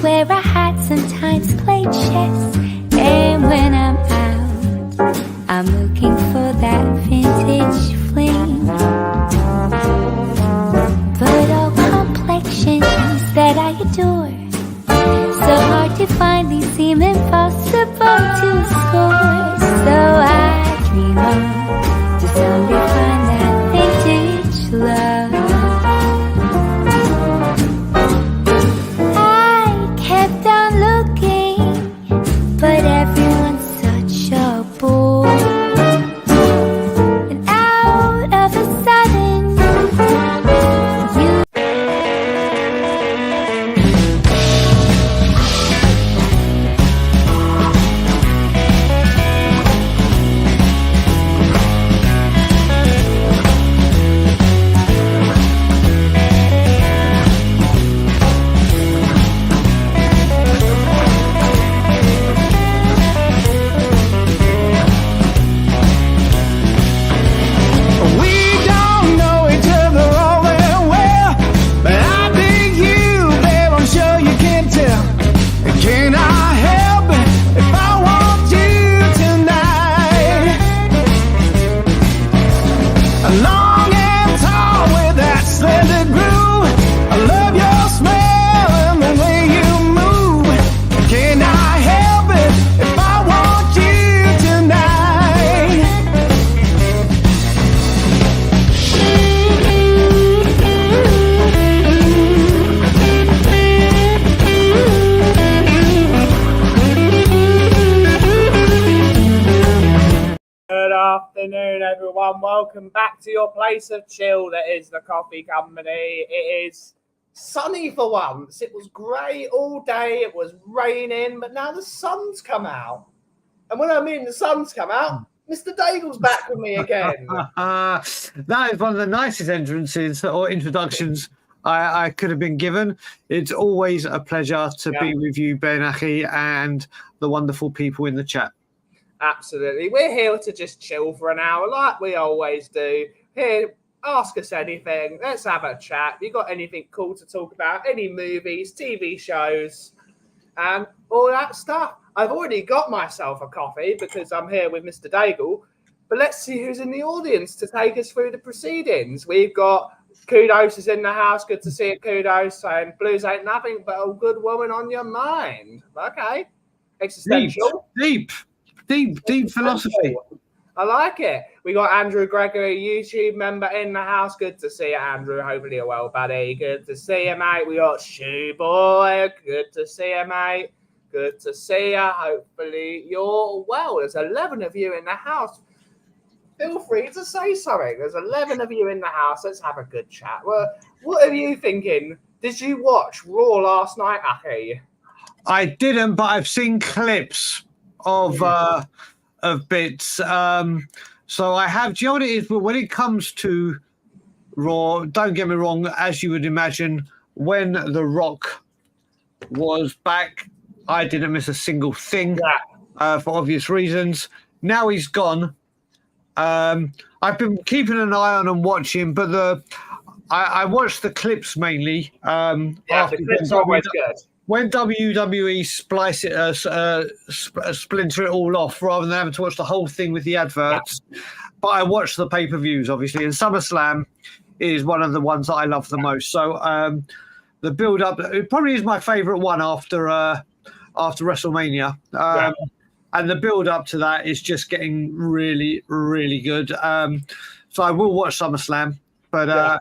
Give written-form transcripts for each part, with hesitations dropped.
wear a hat, sometimes play chess. And when I'm out, I'm looking for that vintage fling. But all complexions that I adore, so hard to find, they seem impossible to score. So I dream on to someday find that vintage love. I kept on looking, but everyone's such a bore. And out of a sudden, you afternoon, everyone. Welcome back to your place of chill that is the Coffee Company. It is sunny for once. It was grey all day. It was raining, but now the sun's come out. And when I mean the sun's come out, Mr. Daigle's back with me again. That is one of the nicest entrances or introductions I could have been given. It's always a pleasure to be with you, Ben Aki, and the wonderful people in the chat. Absolutely. We're here to just chill for an hour like we always do. Here, ask us anything. Let's have a chat. If you got anything cool to talk about, any movies, TV shows, and all that stuff. I've already got myself a coffee because I'm here with Mr. Daigle. But let's see who's in the audience to take us through the proceedings. We've got Kudos is in the house. Good to see you, Kudos. Saying blues ain't nothing but a good woman on your mind. Okay. Existential. Deep philosophy. I like it. We got Andrew Gregory, YouTube member in the house. Good to see you, Andrew. Hopefully you're well, buddy. Good to see you, mate. We got Shoe Boy. Good to see you, mate. Good to see you. Hopefully you're well. There's 11 of you in the house. Feel free to say something. There's 11 of you in the house. Let's have a good chat. Well, what are you thinking? Did you watch Raw last night, Aki? I didn't, but I've seen clips of bits. So I have. Do you know what it is? But when it comes to Raw, don't get me wrong. As you would imagine, when The Rock was back, I didn't miss a single thing for obvious reasons. Now he's gone. I've been keeping an eye on and watching, but I watched the clips mainly. The clips are always good. When WWE splinter it all off rather than having to watch the whole thing with the adverts. Yeah. But I watch the pay-per-views, obviously, and SummerSlam is one of the ones that I love the most. So the build-up, it probably is my favourite one after WrestleMania. And the build-up to that is just getting really, really good. So I will watch SummerSlam, but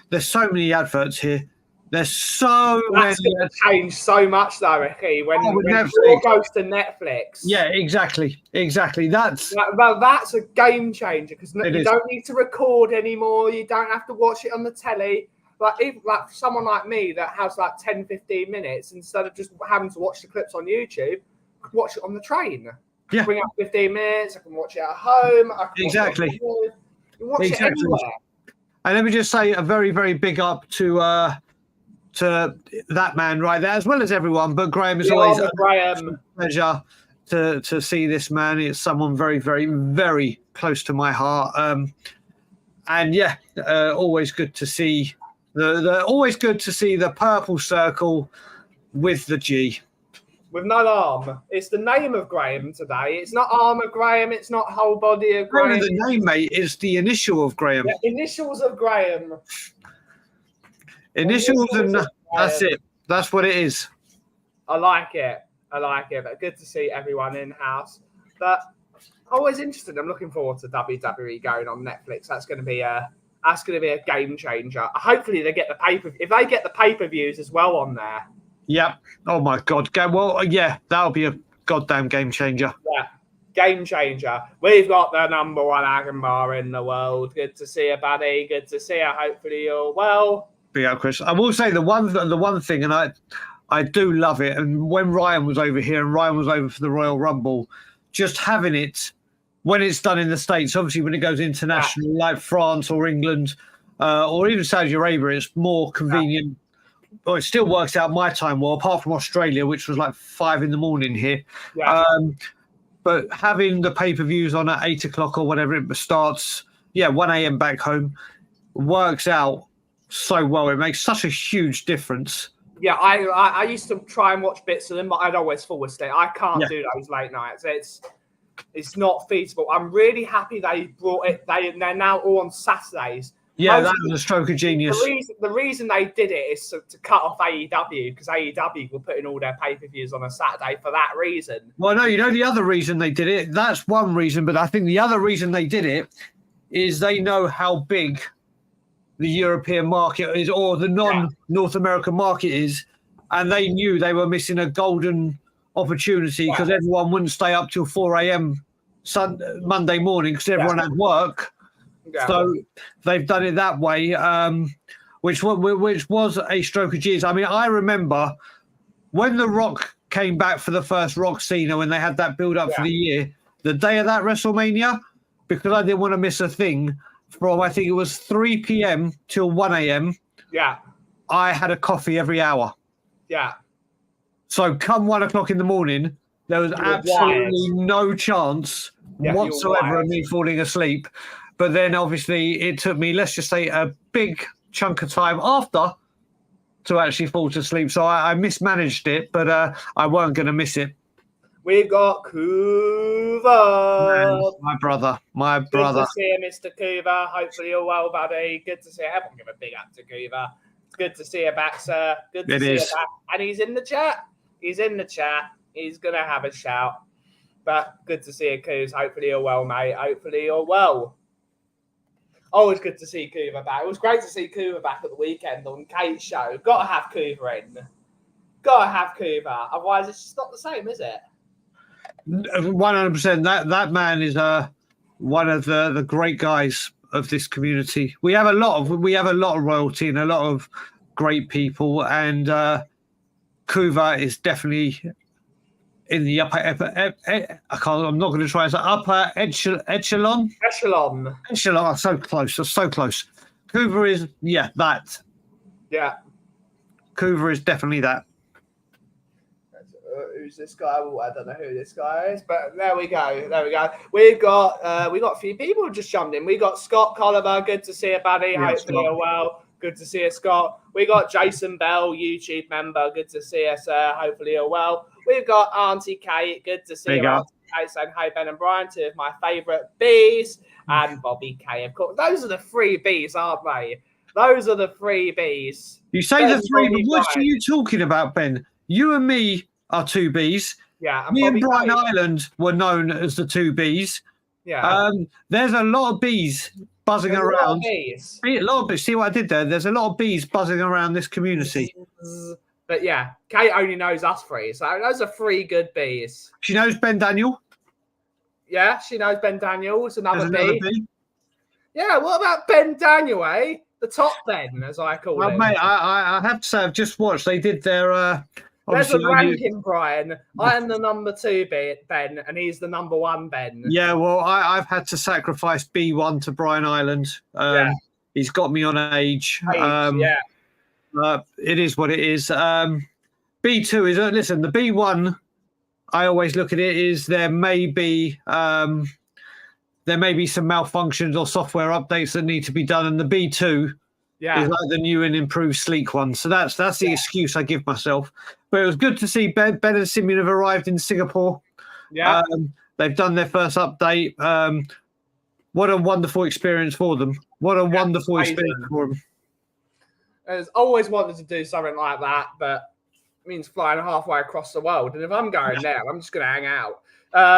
there's so many adverts here. There's so That's many. That's changed so much, though, Ricky. When it goes to Netflix. Yeah, exactly. That's a game changer because you don't need to record anymore. You don't have to watch it on the telly. Like someone like me that has like 10, 15 minutes, instead of just having to watch the clips on YouTube, I can watch it on the train. Yeah. Bring up 15 minutes. I can watch it at home. I can exactly. Watch it anywhere. And let me just say a very, very big up to that man right there, as well as everyone. But Graham is always a pleasure to see this man. It's someone very, very, very close to my heart. And yeah, always good to see always good to see the purple circle with the G. With no arm. It's the name of Graham today. It's not arm of Graham. It's not whole body of Graham. No, the name, mate, is the initial of Graham. Yeah, initials of Graham. Initials and of that's it. That's what it is. I like it. But good to see everyone in house. But always interested. I'm looking forward to WWE going on Netflix. That's going to be a game changer. Hopefully they get the if they get the pay-per-views as well on there. Yep. Oh my God. Well, yeah, that'll be a goddamn game changer. Yeah, game changer. We've got the number one Agambar in the world. Good to see you, buddy. Good to see you. Hopefully you're well. Be out, Chris. I will say the one thing, and I do love it. And when Ryan was over here and Ryan was over for the Royal Rumble, just having it when it's done in the States, obviously when it goes international, like France or England or even Saudi Arabia, it's more convenient. Well, it still works out my time well, apart from Australia, which was like 5 a.m. here. Yeah. But having the pay-per-views on at 8 o'clock or whatever it starts, 1 a.m. back home, works out so well. It makes such a huge difference. Yeah, I used to try and watch bits of them, but I'd always fall asleep. I can't do those late nights. It's not feasible. I'm really happy they brought it. They're now all on Saturdays. Yeah, that was a stroke of genius. The reason they did it is to cut off AEW, because AEW were putting all their pay-per-views on a Saturday for that reason. Well, no, the other reason they did it, that's one reason, but I think the other reason they did it is they know how big the European market is, or the non-North American market is, and they knew they were missing a golden opportunity because everyone wouldn't stay up till 4 a.m. Monday morning because everyone had work. Yeah. So they've done it that way, which was a stroke of genius. I mean, I remember when The Rock came back for the first Rock Cena, when they had that build-up for the year, the day of that WrestleMania, because I didn't want to miss a thing, from I think it was 3 p.m. till 1 a.m. Yeah. I had a coffee every hour. Yeah. So come 1 o'clock in the morning, there was absolutely no chance whatsoever of me falling asleep. But then obviously it took me, let's just say, a big chunk of time after to actually fall to sleep. So I mismanaged it, but I weren't going to miss it. We've got Kuva. Man, my brother. Good to see you, Mr. Kuva. Hopefully you're well, buddy. Good to see you. Everyone give a big up to Kuva. It's good to see you back, sir. Good to see you back. And he's in the chat. He's going to have a shout. But good to see you, Kuz. Hopefully you're well, mate. Hopefully you're well. Always good to see Kuva back. It was great to see Kuva back at the weekend on Kate's show. Got to have Kuva in. Got to have Kuva. Otherwise, it's just not the same, is it? 100%. That man is one of the great guys of this community. We have a lot of royalty and a lot of great people, and Kuva is definitely in the upper. I'm not going to try and say upper echelon. Echelon. So close. So close. Kuva is that. Yeah. Kuva is definitely that. Who's this guy? Well, I don't know who this guy is, but there we go. We got a few people who just jumped in. We got Scott Colliver. Good to see you, buddy. Hopefully you're well. Good to see you, Scott. We got Jason Bell, YouTube member. Good to see you, sir. Hopefully you're well. We've got Auntie Kate. Good to see you, Auntie Kate. Saying hi, Ben and Brian, two of my favourite bees, and Bobby K. Of course, those are the 3 bees, aren't they? Those are the 3 bees. You say the 3, but what are you talking about, Ben? You and me are 2 bees. Yeah. Me and Brian Island were known as the 2 bees. Yeah. There's a lot of bees buzzing around. A lot of bees. See what I did there? There's a lot of bees buzzing around this community. But yeah, Kate only knows us 3. So those are 3 good bees. She knows Ben Daniel. Yeah, she knows Ben Daniel. It's another bee. Yeah, what about Ben Daniel, eh? The top Ben, as I call him. Mate, I have to say, I've just watched. They did their... There's a ranking, Brian. I am the number 2 Ben, and he's the number 1 Ben. Yeah, well, I've had to sacrifice B1 to Brian Island. He's got me on age. It is what it is. B2 is, listen, the B1, I always look at it, is there may be some malfunctions or software updates that need to be done, and the B2 Yeah. It's like the new and improved sleek one. So that's the excuse I give myself. But it was good to see Ben and Simeon have arrived in Singapore. Yeah. They've done their first update. What a wonderful experience for them. What a wonderful experience for them. I've always wanted to do something like that, but it means flying halfway across the world. And if I'm going there, I'm just going to hang out.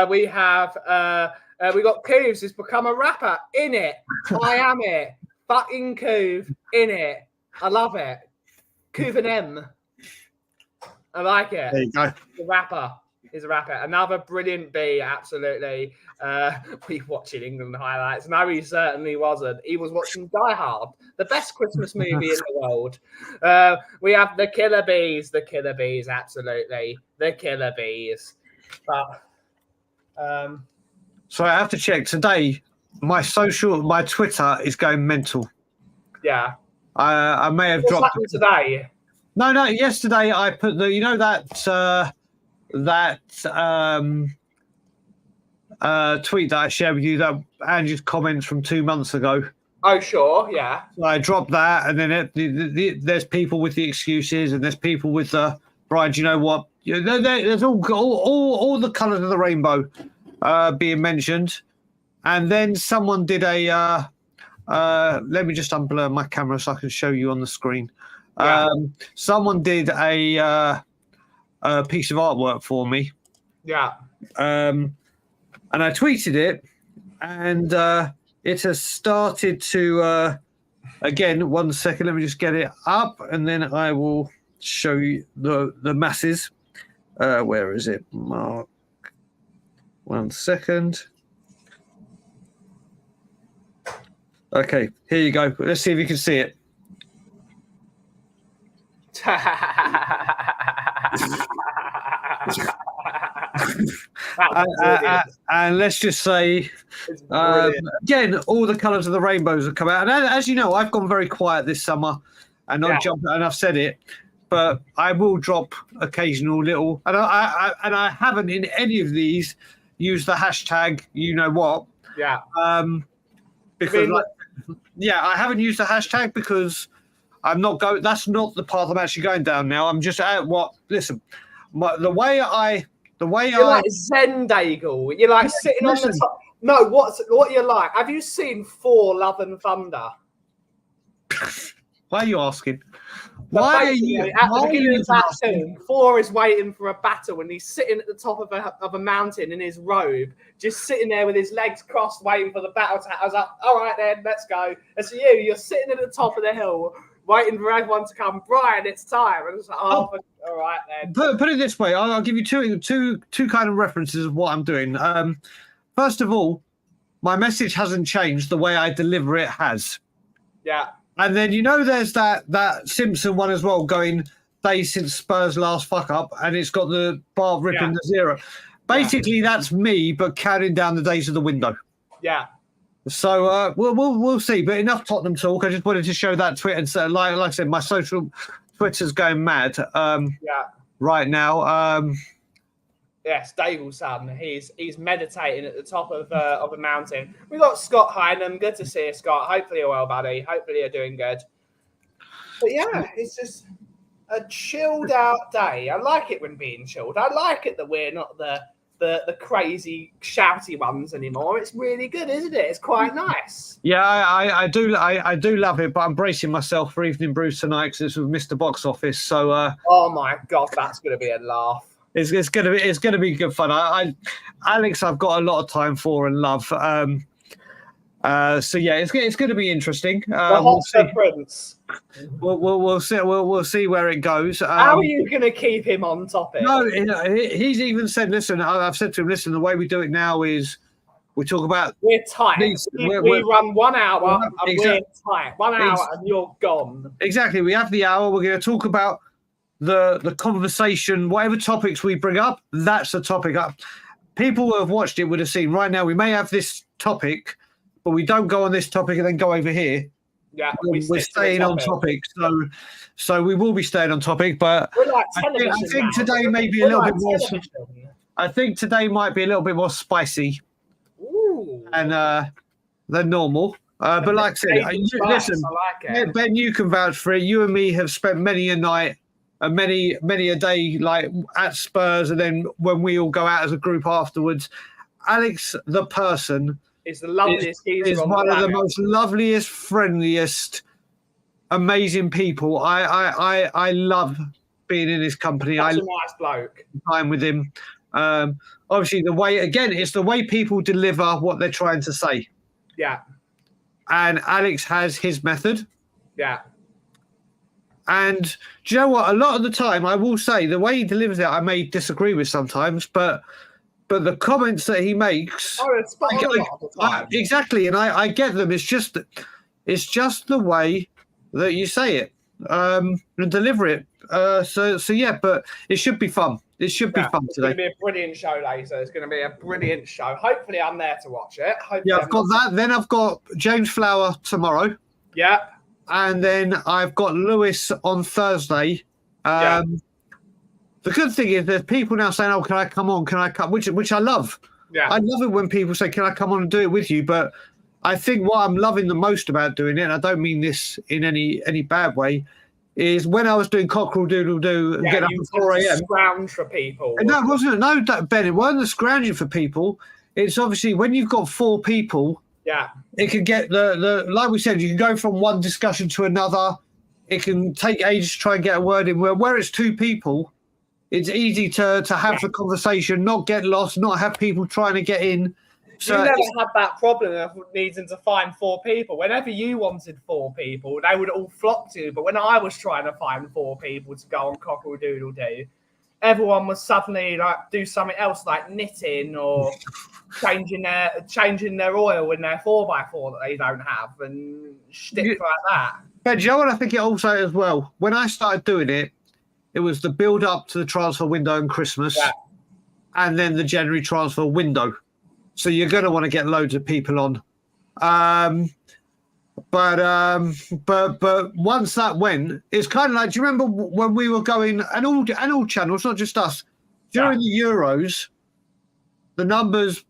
We got Cooves who's become a rapper. In it. I am it. Fucking Coove. In it. I love it. Coove and M. I like it. There you go. The rapper. He's a rapper. Another brilliant B, absolutely. We watching England highlights. No, he certainly wasn't. He was watching Die Hard, the best Christmas movie in the world. We have the Killer Bees, absolutely. The Killer Bees. But so I have to check today. My Twitter is going mental. Yeah. I may have What's dropped happened today? No. Yesterday I put that tweet that I shared with you, that Andrew's comments from 2 months ago. Oh, sure, yeah. So I dropped that, and then there's people with the excuses, and there's people with the Brian. You know what? There's all the colours of the rainbow being mentioned, and then someone did a. Let me just unblur my camera so I can show you on the screen. Yeah. Someone did a piece of artwork for me. Yeah. And I tweeted it, and it has started to again. 1 second, let me just get it up, and then I will show you the masses. Where is it, Mark? 1 second. Okay, here you go. Let's see if you can see it. And let's just say, again, all the colours of the rainbows have come out. And as you know, I've gone very quiet this summer, and not jumped. And I've said it, but I will drop occasional little. And I haven't in any of these used the hashtag. You know what? Yeah. Because I haven't used the hashtag because I'm not going. That's not the path I'm actually going down now. I'm just at what. Listen, the way you're like Zendagel. You're like sitting on the top. No, what you're like? Have you seen Thor: Love and Thunder? Why are you asking? Why are you at the beginning of that film? Thor is waiting for a battle, and he's sitting at the top of a mountain in his robe, just sitting there with his legs crossed, waiting for the battle to happen. I was like, all right then, let's go. And so you're sitting at the top of the hill, waiting for everyone to come. Brian, it's time. And it's like, all right then. Put it this way, I'll give you two kind of references of what I'm doing. First of all, my message hasn't changed. The way I deliver it has. Yeah. And then there's that Simpson one as well, going days since Spurs' last fuck up, and it's got the bar ripping the zero. Basically, that's me, but counting down the days of the window. Yeah. So we'll see. But enough Tottenham talk. I just wanted to show that tweet, and so, like I said, my social Twitter's going mad. Right now. Yes, Daigle's son. He's meditating at the top of a mountain. We got Scott Hynam. Good to see you, Scott. Hopefully you're well, buddy. Hopefully you're doing good. But yeah, it's just a chilled out day. I like it when being chilled. I like it that we're not the crazy shouty ones anymore. It's really good, isn't it? It's quite nice. Yeah, I do love it, but I'm bracing myself for Evening Brews tonight because it's with Mr. Box Office. So oh my god, that's gonna be a laugh. It's gonna be good fun. Alex, I've got a lot of time for and love. So yeah, it's gonna be interesting. We'll see. Prince. We'll see where it goes. How are you gonna keep him on topic? No, he's even said, listen. I've said to him, listen. The way we do it now is we talk about. We're tight. We run 1 hour and we're tight. 1 hour and you're gone. Exactly. We have the hour. We're going to talk about the conversation, whatever topics we bring up, that's the topic. People who have watched it would have seen right now we may have this topic, but we don't go on this topic and then go over here. Yeah, we're staying on topic. So we will be staying on topic, but like I think today may be a little bit more. I think today might be a little bit more spicy than normal. But like I said, listen, I like it. Ben, you can vouch for it. You and me have spent many a night and many a day like at Spurs, and then when we all go out as a group afterwards. Alex, the person, is the loveliest is one of the most loveliest, friendliest, amazing people. I love being in his company. That's a nice bloke. Time with him. Obviously, it's the way people deliver what they're trying to say. Yeah. And Alex has his method. Yeah. And do you know what? A lot of the time, I will say the way he delivers it, I may disagree with sometimes, but the comments that he makes, exactly, and I get them. It's just the way that you say it and deliver it. So yeah, but it should be fun. It should be fun today. It's going to be a brilliant show later. It's going to be a brilliant show. Hopefully, I'm there to watch it. I've got that. Then I've got James Flower tomorrow. Yeah. And then I've got Lewis on Thursday. The good thing is there's people now saying, "Oh, can I come on? Can I come?" Which I love. Yeah. I love it when people say, "Can I come on and do it with you?" But I think what I'm loving the most about doing it, and I don't mean this in any bad way, is when I was doing Cockerel Doodle Doo and get up at 4 a.m. Scrounge for people. And that wasn't no, Ben. It wasn't the scrounging for people. It's obviously when you've got 4 people. Yeah. It can get the like we said, you can go from one discussion to another. It can take ages to try and get a word in. Where it's 2 people, it's easy to have the conversation, not get lost, not have people trying to get in. So you never had that problem of needing to find 4 people. Whenever you wanted 4 people, they would all flock to you. But when I was trying to find 4 people to go on Cockerel Doodle Doo, everyone was suddenly like do something else like knitting or changing their oil in their 4x4 that they don't have and shit like that. But you know what I think it also as well? When I started doing it, it was the build up to the transfer window and Christmas and then the January transfer window. So you're going to want to get loads of people on. But once that went, it's kind of like, do you remember when we were going, and all channels, not just us, during the Euros, the numbers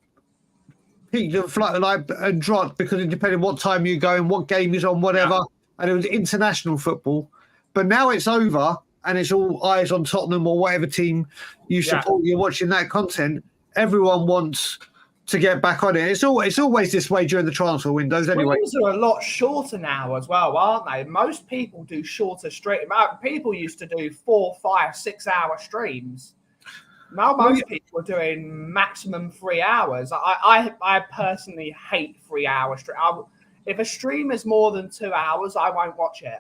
peaked and dropped because it depended what time you're going, what game is on, whatever, and it was international football. But now it's over, and it's all eyes on Tottenham or whatever team you support. You're watching that content. Everyone wants to get back on it. It's always this way during the transfer windows anyway. Streams are a lot shorter now as well, aren't they? Most people do shorter streams. People used to do 4, 5, 6 hour streams. Now most people are doing maximum 3 hours. I personally hate 3 hour stream. If a stream is more than 2 hours, I won't watch it.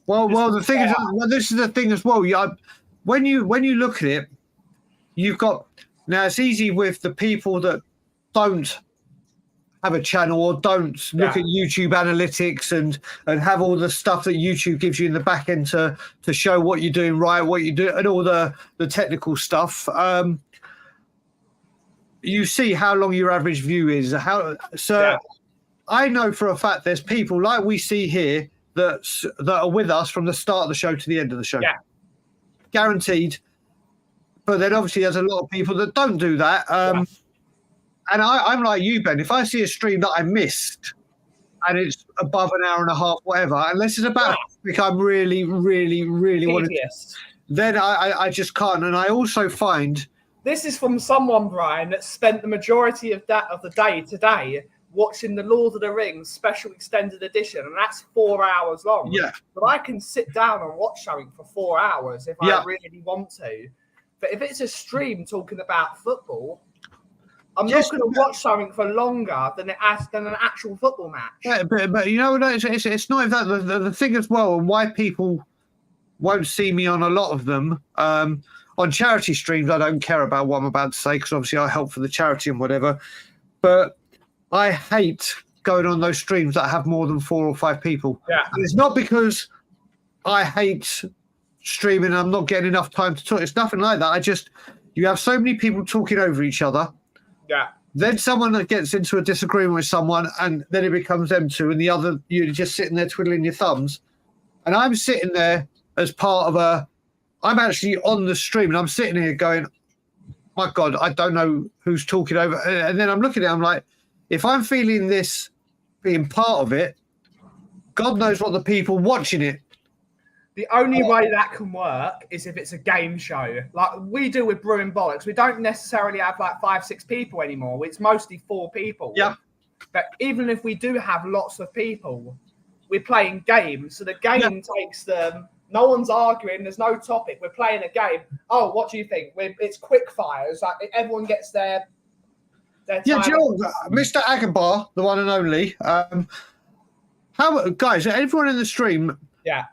Well, the thing is, this is the thing as well. When you look at it, you've got now. It's easy with the people that don't have a channel or don't look at YouTube analytics and have all the stuff that YouTube gives you in the back end to show what you're doing right, what you do, and all the technical stuff. You see how long your average view is. I know for a fact there's people like we see here that are with us from the start of the show to the end of the show. Yeah. Guaranteed. But then obviously there's a lot of people that don't do that. And I'm like you, Ben. If I see a stream that I missed and it's above an hour and a half, whatever, unless it's about a topic I'm really, really, really want to, then I just can't. And I also find... This is from someone, Brian, that spent the majority of the day today watching the Lord of the Rings special extended edition, and that's 4 hours long. Yeah. But I can sit down and watch something for 4 hours if I really want to. But if it's a stream talking about football... I'm not going to watch something for longer than an actual football match. Yeah, but you know, it's not that. The thing as well, and why people won't see me on a lot of them, on charity streams, I don't care about what I'm about to say because obviously I help for the charity and whatever. But I hate going on those streams that have more than 4 or 5 people. Yeah. And it's not because I hate streaming and I'm not getting enough time to talk. It's nothing like that. You have so many people talking over each other. Yeah. Then someone that gets into a disagreement with someone and then it becomes them two and the other, you're just sitting there twiddling your thumbs. And I'm sitting there as part of I'm actually on the stream and I'm sitting here going, my God, I don't know who's talking over. And then I'm looking at it, I'm like, if I'm feeling this being part of it, God knows what the people watching it. The only way that can work is if it's a game show, like we do with Brewing Bollocks. We don't necessarily have like 5-6 people anymore. It's mostly 4 people. Yeah. But even if we do have lots of people, we're playing games. So the game takes them. No one's arguing. There's no topic. We're playing a game. Oh, what do you think? It's quick fires. Like everyone gets their time. Yeah, do you know, Mr. Agarbar, the one and only. How guys? Everyone in the stream. Yeah.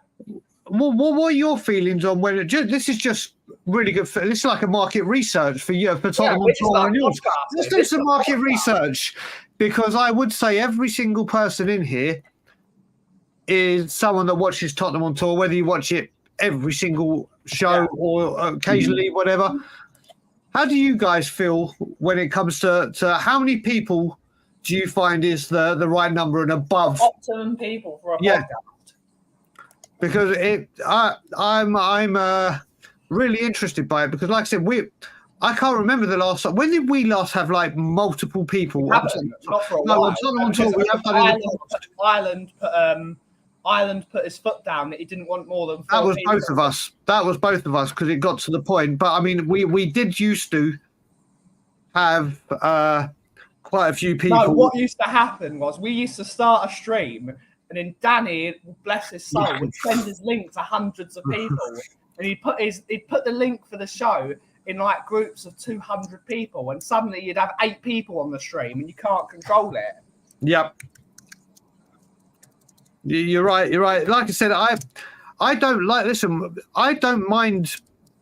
What are your feelings on when this is just really good? This is like a market research for you for Tottenham and yours. Let's do some market research, because I would say every single person in here is someone that watches Tottenham on Tour, whether you watch it every single show or occasionally, whatever. How do you guys feel when it comes to how many people do you find is the right number and above? Optimum people for a podcast. Because I'm really interested by it, because like I said, I can't remember the last time. When did we last have like multiple people? Not for a while. Ireland put his foot down that he didn't want more than 4 That was people. both of us. That was both of us, because it got to the point. But I mean, we did used to have quite a few people. No, what used to happen was we used to start a stream, and then Danny, bless his soul, would send his link to hundreds of people, and he'd put the link for the show in like groups of 200 people, and suddenly you'd have 8 people on the stream, and you can't control it. Yep. You're right. You're right. Like I said, I don't like. Listen, I don't mind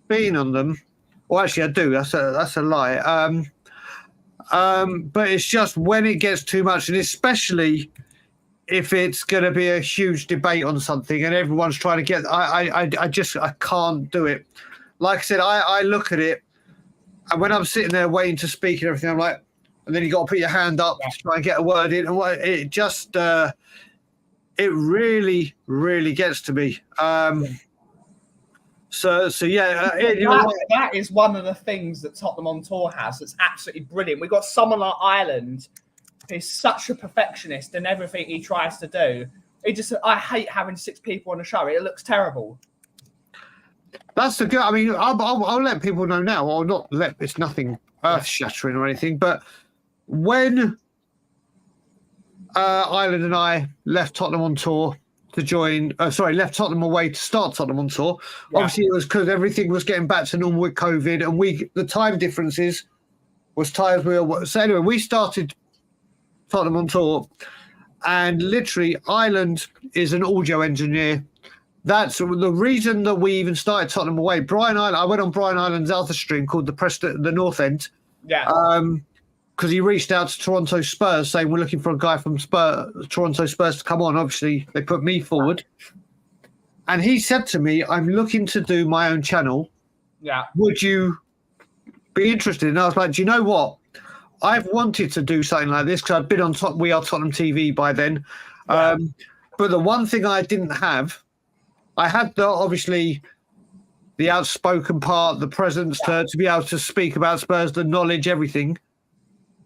being on them. Well, actually, I do. That's a lie. But it's just when it gets too much, and especially if it's going to be a huge debate on something and everyone's trying to get, I can't do it. Like I said, I look at it, and when I'm sitting there waiting to speak and everything, I'm like, and then you got to put your hand up to try and get a word in, and it just, it really, really gets to me. So yeah, that is one of the things that Tottenham on Tour has that's absolutely brilliant. We've got someone like Ireland who's such a perfectionist in everything he tries to do. I hate having 6 people on a show. It looks terrible. That's the good. I mean, I'll let people know now. I'll not let. It's nothing earth-shattering or anything. But when Ireland and I left Tottenham on Tour to join, left Tottenham away to start Tottenham on Tour. Yeah. Obviously, it was because everything was getting back to normal with COVID, and the time differences was times we were. So anyway, we started Tottenham on Tour, and literally Ireland is an audio engineer. That's the reason that we even started Tottenham away. I went on Brian Ireland's other stream called the North End. Yeah. Because he reached out to Toronto Spurs saying we're looking for a guy from Toronto Spurs to come on. Obviously, they put me forward. And he said to me, I'm looking to do my own channel. Yeah. Would you be interested? And I was like, do you know what? I've wanted to do something like this because I'd been on We Are Tottenham TV by then. Yeah. But the one thing I didn't have, I had obviously the outspoken part, the presence to be able to speak about Spurs, the knowledge, everything.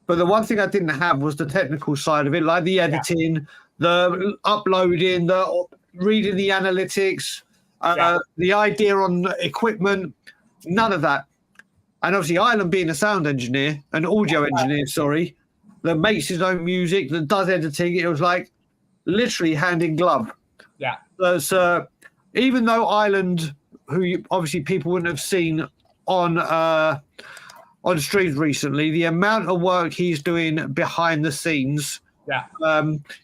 But the one thing I didn't have was the technical side of it, like the editing, the uploading, the reading the analytics, the idea on equipment, none of that. And obviously Ireland being a sound engineer, an audio engineer, that makes his own music, that does editing, it was like literally hand in glove. Yeah. So even though Ireland, who obviously people wouldn't have seen on streams recently, the amount of work he's doing behind the scenes. Yeah.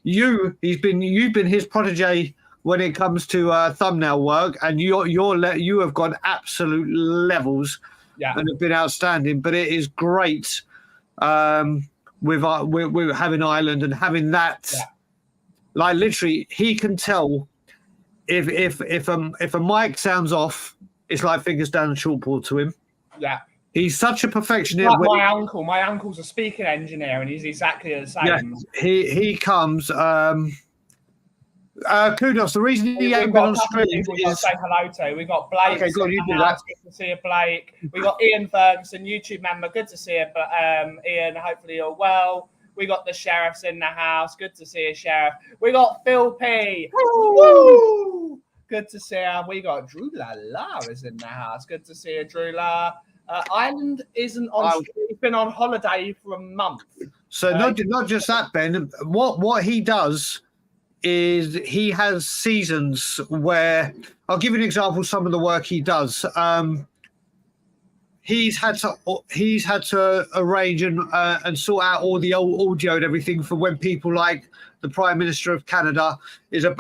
You've been his protege when it comes to thumbnail work, and you have gone absolute levels. Yeah. And have been outstanding. But it is great with having Ireland and having that. Yeah. Like literally, he can tell if a mic sounds off, it's like fingers down the chalkboard to him. Yeah. He's such a perfectionist. Like my uncle. My uncle's a speaking engineer, and he's exactly the same. Yeah, he comes. Kudos. The reason he ain't been on stream is say hello to. We got Blake. Okay, good. You do that. Good to see you, Blake. We got Ian Ferguson, YouTube member. Good to see you, but Ian. Hopefully you're well. We got the sheriffs in the house. Good to see a sheriff. We got Phil P. Woo! Good to see her. We got Drew La La is in the house. Good to see her, Drew La. Ireland isn't on. He's been on holiday for a month. So not just that, Ben. What he does is he has seasons where I'll give you an example of some of the work he does. He's had to arrange and sort out all the old audio and everything for when people like the Prime Minister of Canada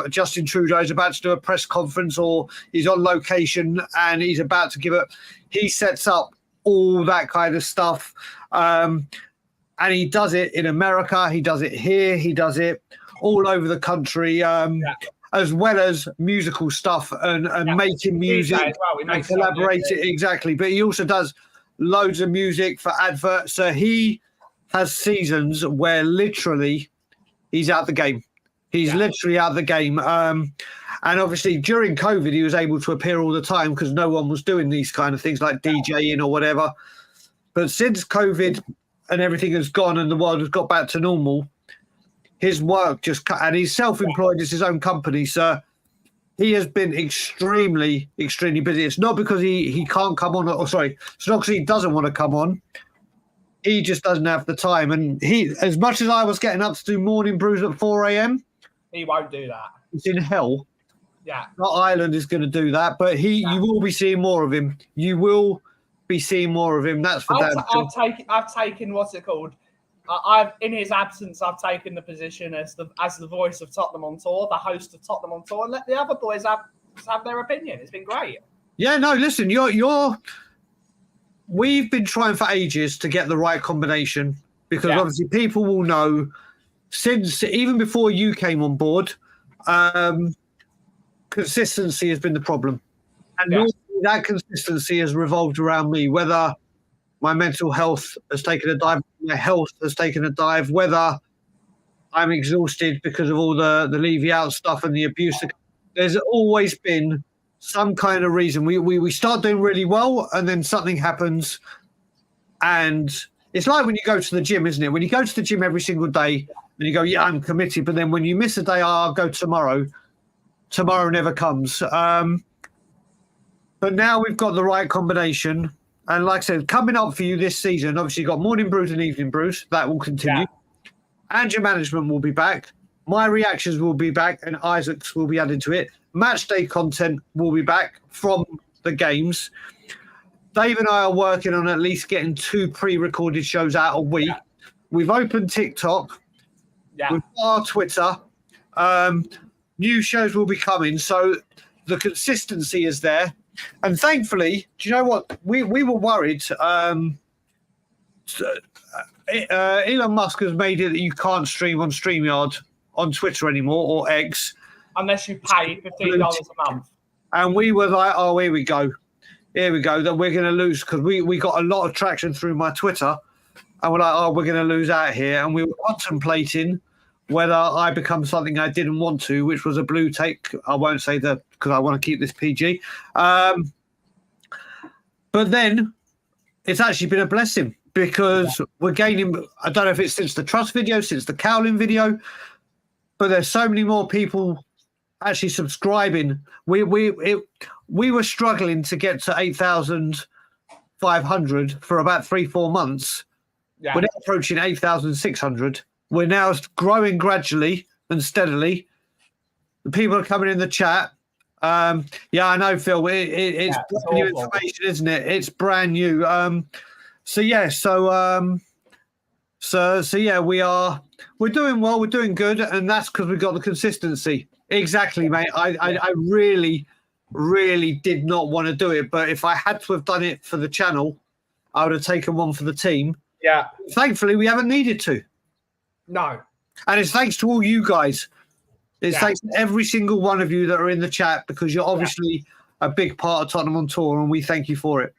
Justin Trudeau is about to do a press conference, or he's on location and he's about to give it. He sets up all that kind of stuff, and he does it in America. He does it here. He does it all over the country, as well as musical stuff and making music and collaborating. Exactly. But he also does loads of music for adverts. So he has seasons where literally he's out the game. He's literally out the game. And obviously during COVID, he was able to appear all the time because no one was doing these kind of things like DJing or whatever. But since COVID and everything has gone and the world has got back to normal, his work just cut, and he's self-employed. It's his own company. So he has been extremely, extremely busy. It's not because he can't come on, it's not because he doesn't want to come on. He just doesn't have the time. And he, as much as I was getting up to do morning brews at 4 a.m., he won't do that. It's in hell. Yeah. Not Ireland is going to do that, but you will be seeing more of him. You will be seeing more of him. That's for damn sure. I've taken what's it called? I've in his absence, I've taken the position as the voice of Tottenham on Tour, the host of Tottenham on Tour, and let the other boys have their opinion. It's been great. Yeah, no, listen, we've been trying for ages to get the right combination because obviously people will know since even before you came on board, consistency has been the problem. And normally that consistency has revolved around me, whether my mental health has taken a dive, my health has taken a dive, whether I'm exhausted because of all the leave out stuff and the abuse. There's always been some kind of reason. We start doing really well and then something happens. And it's like when you go to the gym, isn't it? When you go to the gym every single day and you go, yeah, I'm committed. But then when you miss a day, I'll go tomorrow. Tomorrow never comes. But now we've got the right combination. And like I said, coming up for you this season, obviously you've got morning brews and evening brews. That will continue. And your management will be back. My reactions will be back and Isaac's will be added to it. Match day content will be back from the games. Dave and I are working on at least getting 2 pre-recorded shows out a week. We've opened TikTok. We've got our Twitter. New shows will be coming. So the consistency is there. And thankfully, do you know what? We were worried. Elon Musk has made it that you can't stream on StreamYard on Twitter anymore or X. Unless you pay $15 a month. And we were like, oh, here we go. Here we go. That we're going to lose because we got a lot of traction through my Twitter. And we're like, oh, we're going to lose out here. And we were contemplating whether I become something I didn't want to, which was a blue take. I won't say that because I want to keep this PG. But then it's actually been a blessing because we're gaining, I don't know if it's since the Trust video, since the Cowling video, but there's so many more people actually subscribing. We were struggling to get to 8,500 for about 3-4 months. Yeah. We're now approaching 8,600. We're now growing gradually and steadily. The people are coming in the chat. I know, Phil. It's brand new information, isn't it? It's brand new. We're doing well. We're doing good, and that's because we've got the consistency. Exactly, mate. I really, really did not want to do it, but if I had to have done it for the channel, I would have taken one for the team. Yeah. Thankfully, we haven't needed to. No. And it's thanks to all you guys. It's thanks to every single one of you that are in the chat because you're obviously a big part of Tottenham on Tour, and we thank you for it.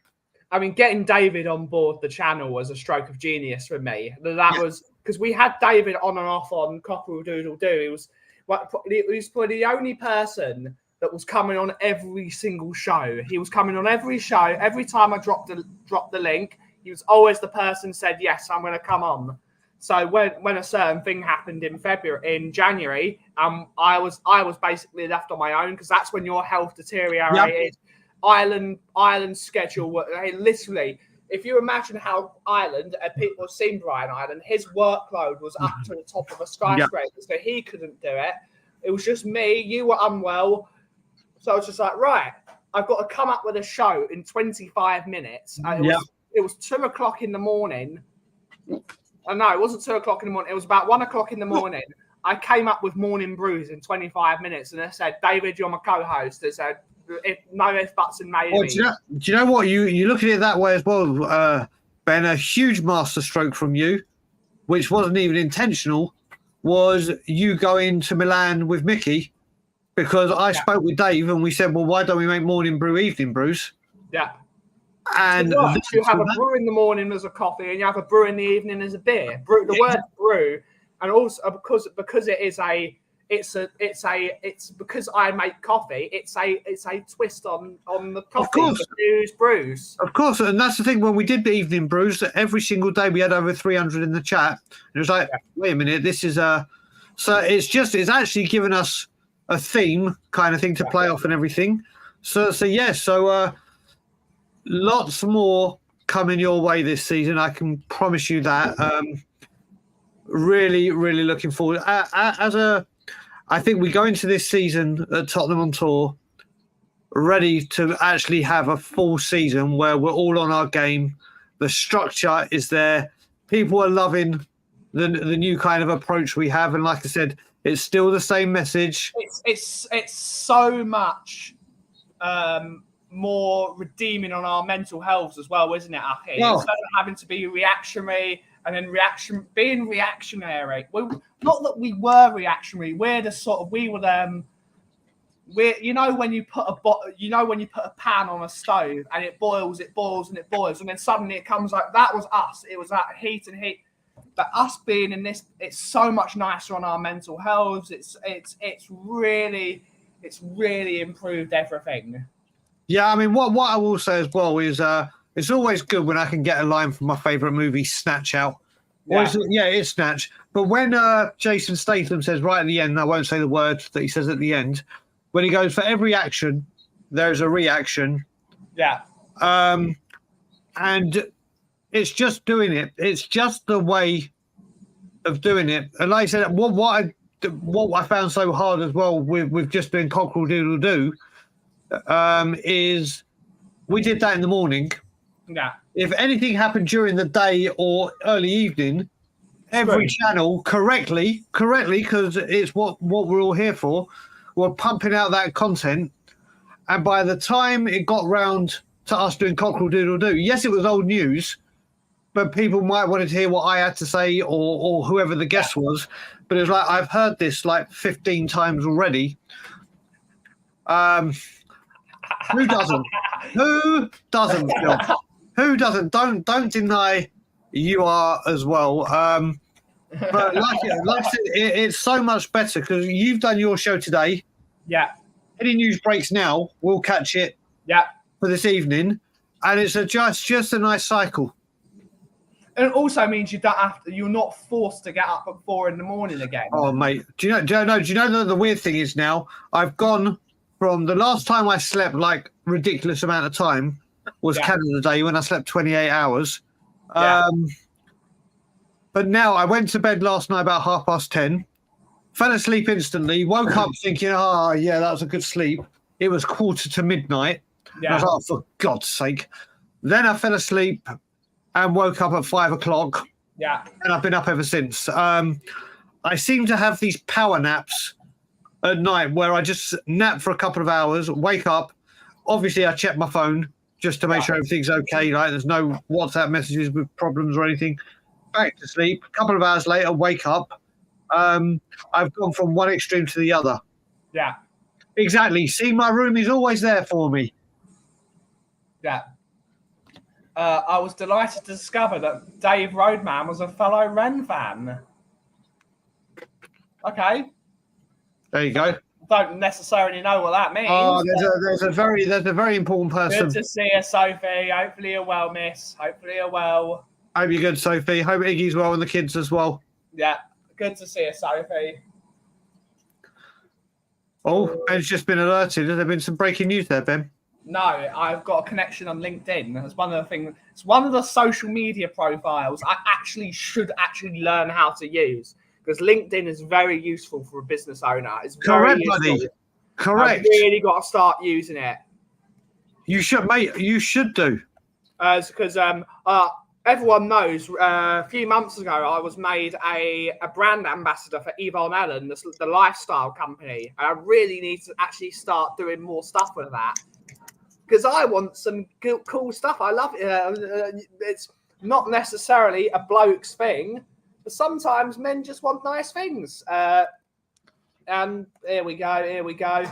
I mean, getting David on board the channel was a stroke of genius for me. That was because we had David on and off on Cockle Doodle Doo. He was probably the only person that was coming on every single show. He was coming on every show. Every time I dropped the link, he was always the person who said, yes, I'm going to come on. So when a certain thing happened in January, I was basically left on my own because that's when your health deteriorated. Yep. Ireland schedule, literally. If you imagine how Ireland, people have seen Brian Ireland, his workload was up to the top of a skyscraper, so he couldn't do it. It was just me. You were unwell, so I was just like, right, I've got to come up with a show in 25 minutes. It was 2 o'clock in the morning. No, it wasn't 2 o'clock in the morning. It was about 1 o'clock in the morning. I came up with Morning Brews in 25 minutes, and they said, "David, you're my co-host." They said, "No ifs, buts, and maybe." Well, do you know what? You look at it that way as well, Ben. A huge masterstroke from you, which wasn't even intentional, was you going to Milan with Mickey, because I spoke with Dave and we said, "Well, why don't we make Morning Brew evening brews?" Yeah. And you have a brew in the morning as a coffee, and you have a brew in the evening as a beer. The word brew, and also because it's because I make coffee. It's a twist on the coffee. Of course, brews. Of course, and that's the thing. When we did the evening brews, every single day we had over 300 in the chat. It was like, wait a minute, this is so it's actually given us a theme kind of thing to play off and everything. So lots more coming your way this season. I can promise you that. Really, really looking forward. I think we go into this season at Tottenham on tour ready to actually have a full season where we're all on our game. The structure is there. People are loving the new kind of approach we have. And like I said, it's still the same message. It's so much more redeeming on our mental health as well, isn't it, Aki? Instead of having to be reactionary and then being reactionary. Not that we were reactionary. We're the sort of when you put a pan on a stove and it boils and it boils, and then suddenly it comes like that was us. It was that heat. But us being in this, it's so much nicer on our mental health. It's really improved everything. Yeah, I mean, what I will say as well is it's always good when I can get a line from my favourite movie, Snatch, out. It's Snatch. But when Jason Statham says right at the end, I won't say the word that he says at the end, when he goes, for every action, there's a reaction. Yeah. And it's just doing it. It's just the way of doing it. And like I said, what I found so hard as well with just doing Cockerel Doodle Doo, is we did that in the morning. Yeah. If anything happened during the day or early evening, every channel correctly, because it's what we're all here for, we're pumping out that content. And by the time it got round to us doing Cockerel Doodle Doo, yes, it was old news, but people might want to hear what I had to say or whoever the guest was. But it was like, I've heard this like 15 times already. Who doesn't? Who doesn't, Phil? Who doesn't? Don't deny you are as well. But like I said, it's so much better because you've done your show today. Yeah. Any news breaks now, we'll catch it. Yeah. For this evening, and it's just a nice cycle. And it also means you're not forced to get up at 4 a.m. again. Oh, mate, do you know the weird thing is now I've gone from the last time I slept like ridiculous amount of time was Canada Day when I slept 28 hours. Yeah. But now I went to bed last night about 10:30, fell asleep instantly, woke up thinking, that was a good sleep. It was midnight. Yeah. I was like, for God's sake. Then I fell asleep and woke up at 5 o'clock. Yeah. And I've been up ever since. I seem to have these power naps at night where I just nap for a couple of hours, wake up. Obviously, I check my phone just to make sure everything's okay. Like there's no WhatsApp messages with problems or anything. Back to sleep. A couple of hours later, wake up. I've gone from one extreme to the other. Yeah. Exactly. See, my room is always there for me. Yeah. I was delighted to discover that Dave Roadman was a fellow Ren fan. Okay. There you go. Don't necessarily know what that means. Oh, there's a very important person. Good to see you, Sophie. Hopefully you're well, miss. Hopefully you're well. Hope you're good, Sophie. Hope Iggy's well and the kids as well. Yeah, good to see you, Sophie. Oh, Ben's just been alerted. Has there been some breaking news there, Ben? No, I've got a connection on LinkedIn. It's one of the things. It's one of the social media profiles I should learn how to use, because LinkedIn is very useful for a business owner. It's very Correct, useful. buddy. Correct. I've really got to start using it. You should, mate. You should do. Because everyone knows a few months ago I was made a brand ambassador for Yvonne Ellen, the lifestyle company. And I really need to actually start doing more stuff with that, because I want some cool stuff. I love it. It's not necessarily a bloke's thing, but sometimes men just want nice things. And here we go.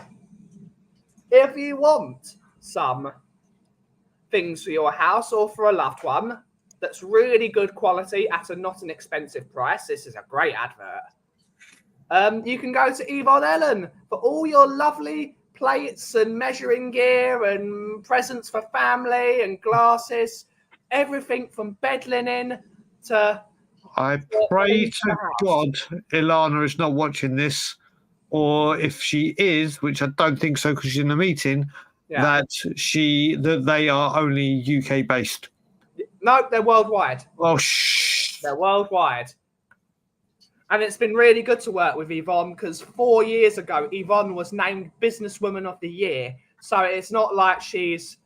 If you want some things for your house or for a loved one that's really good quality at not an expensive price, this is a great advert. You can go to Yvonne Ellen for all your lovely plates and measuring gear and presents for family and glasses, everything from bed linen to... I pray to God Ilana is not watching this, or if she is, which I don't think so because she's in a meeting, that they are only UK based. No, they're worldwide. Oh, shh. They're worldwide. And it's been really good to work with Yvonne, because 4 years ago, Yvonne was named Businesswoman of the Year. So it's not like she's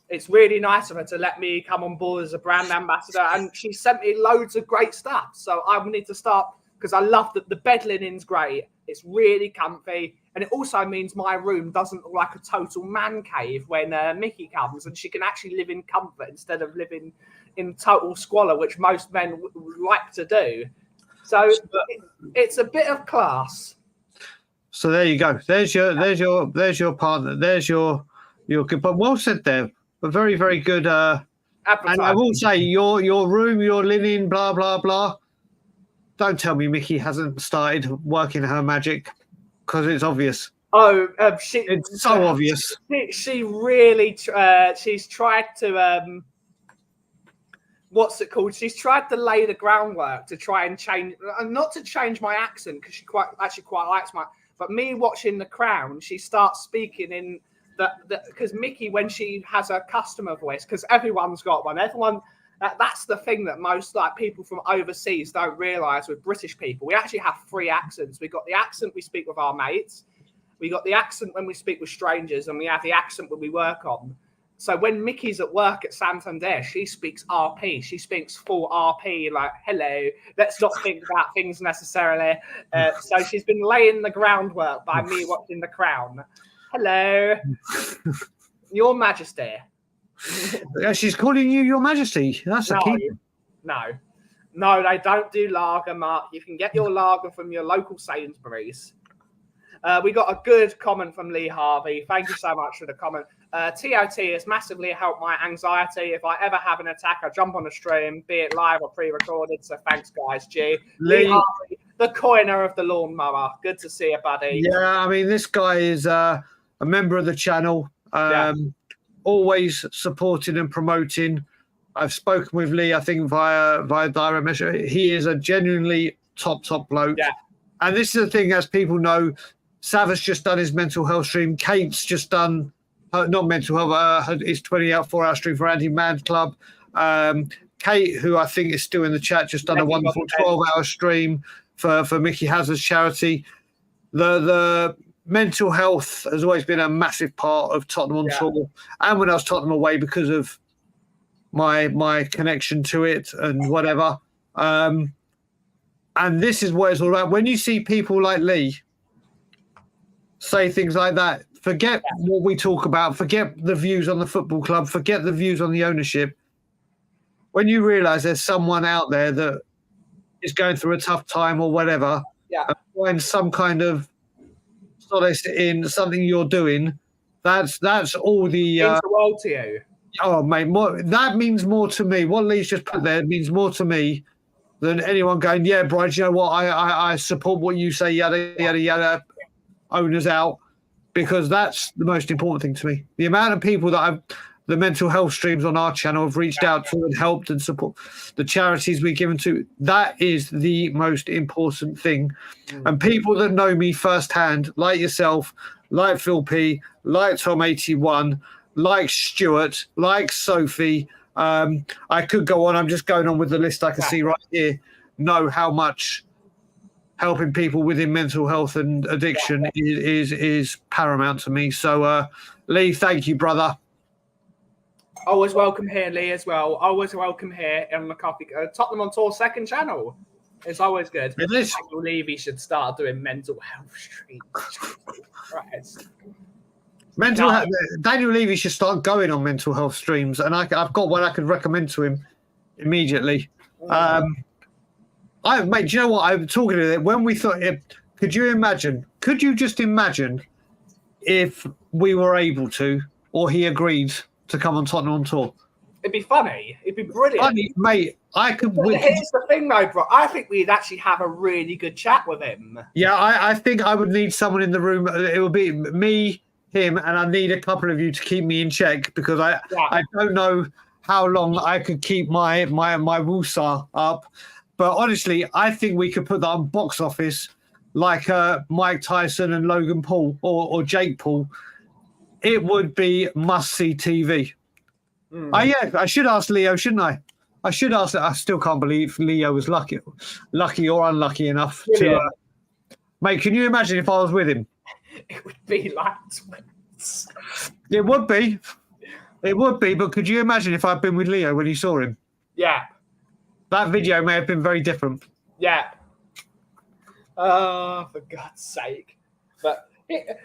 it's really nice of her to let me come on board as a brand ambassador. And she sent me loads of great stuff. So I need to start, because I love that the bed linen's great. It's really comfy. And it also means my room doesn't look like a total man cave when Mickey comes, and she can actually live in comfort instead of living in total squalor, which most men like to do. So it's a bit of class. So there you go. There's your partner. There's your good. But well said there. A very, very good. And I will say your room, your linen, blah blah blah. Don't tell me Mickey hasn't started working her magic, because it's obvious. Oh, it's so obvious. She really, she's tried to, what's it called? She's tried to lay the groundwork to try and change, not to change my accent, because she quite likes but me watching The Crown, she starts speaking in because Mickey, when she has a customer voice, because everyone's got one, that's the thing that most people from overseas don't realise with British people. We actually have 3 accents. We've got the accent we speak with our mates, we got the accent when we speak with strangers, and we have the accent when we work on. So when Mickey's at work at Santander, she speaks RP. She speaks full RP, like, hello, let's not think about things necessarily. So she's been laying the groundwork by me watching The Crown. Hello, Your Majesty. She's calling you Your Majesty. That's a key. No, they don't do lager, Mark. You can get your lager from your local Sainsbury's. We got a good comment from Lee Harvey. Thank you so much for the comment. TOT has massively helped my anxiety. If I ever have an attack, I jump on a stream, be it live or pre-recorded. So thanks, guys. Lee Harvey, the coiner of the lawnmower. Good to see you, buddy. Yeah, I mean, this guy is a member of the channel. Always supporting and promoting. I've spoken with Lee, I think, via direct message. He is a genuinely top bloke. Yeah. And this is the thing, as people know, Sav has just done his mental health stream. Kate's just done, not mental health, his 24-hour stream for Anti-Man Club. Kate, who I think is still in the chat, just done a wonderful 12-hour stream for Mickey Hazard's charity. The mental health has always been a massive part of Tottenham on tour, and when I was Tottenham away, because of my connection to it and whatever. And this is what it's all about. When you see people like Lee say things like that, forget what we talk about, forget the views on the football club, forget the views on the ownership. When you realise there's someone out there that is going through a tough time or whatever, and find some kind of solace in something you're doing, that's all the... means the world to you. Oh, mate, that means more to me. What Lee's just put there means more to me than anyone going, yeah, Brian, you know what, I support what you say, yada, yada, yada, owners out, because that's the most important thing to me. The amount of people that the mental health streams on our channel have reached out to and helped and support the charities we've given to. That is the most important thing. And people that know me firsthand, like yourself, like Phil P, like Tom81, like Stuart, like Sophie, I could go on. I'm just going on with the list I can see right here. Know how much helping people within mental health and addiction is paramount to me. So, Lee, thank you, brother. Always welcome here, Lee, as well. Always welcome here on the Kauffie Tottenham on Tour second channel. It's always good. It is. Daniel Levy should start doing mental health streams. Right. Daniel Levy should start going on mental health streams, and I've got one I could recommend to him immediately. Mate, do you know what? I'm talking to him when we thought. Could you just imagine if we were able to, or he agreed to come on Tottenham on Tour? It'd be funny. It'd be brilliant. Funny, mate. Here's the thing, though, bro. I think we'd actually have a really good chat with him. Yeah, I think I would need someone in the room. It would be me, him, and I need a couple of you to keep me in check because I don't know how long I could keep my woosah up. But honestly, I think we could put that on box office like Mike Tyson and Logan Paul or Jake Paul. It would be must-see TV. I should ask Leo, shouldn't I? I should ask. I still can't believe Leo was lucky or unlucky enough to. Mate, can you imagine if I was with him? It would be like twins. It would be. But could you imagine if I'd been with Leo when you saw him? Yeah. That video may have been very different. Yeah. Oh, for God's sake. But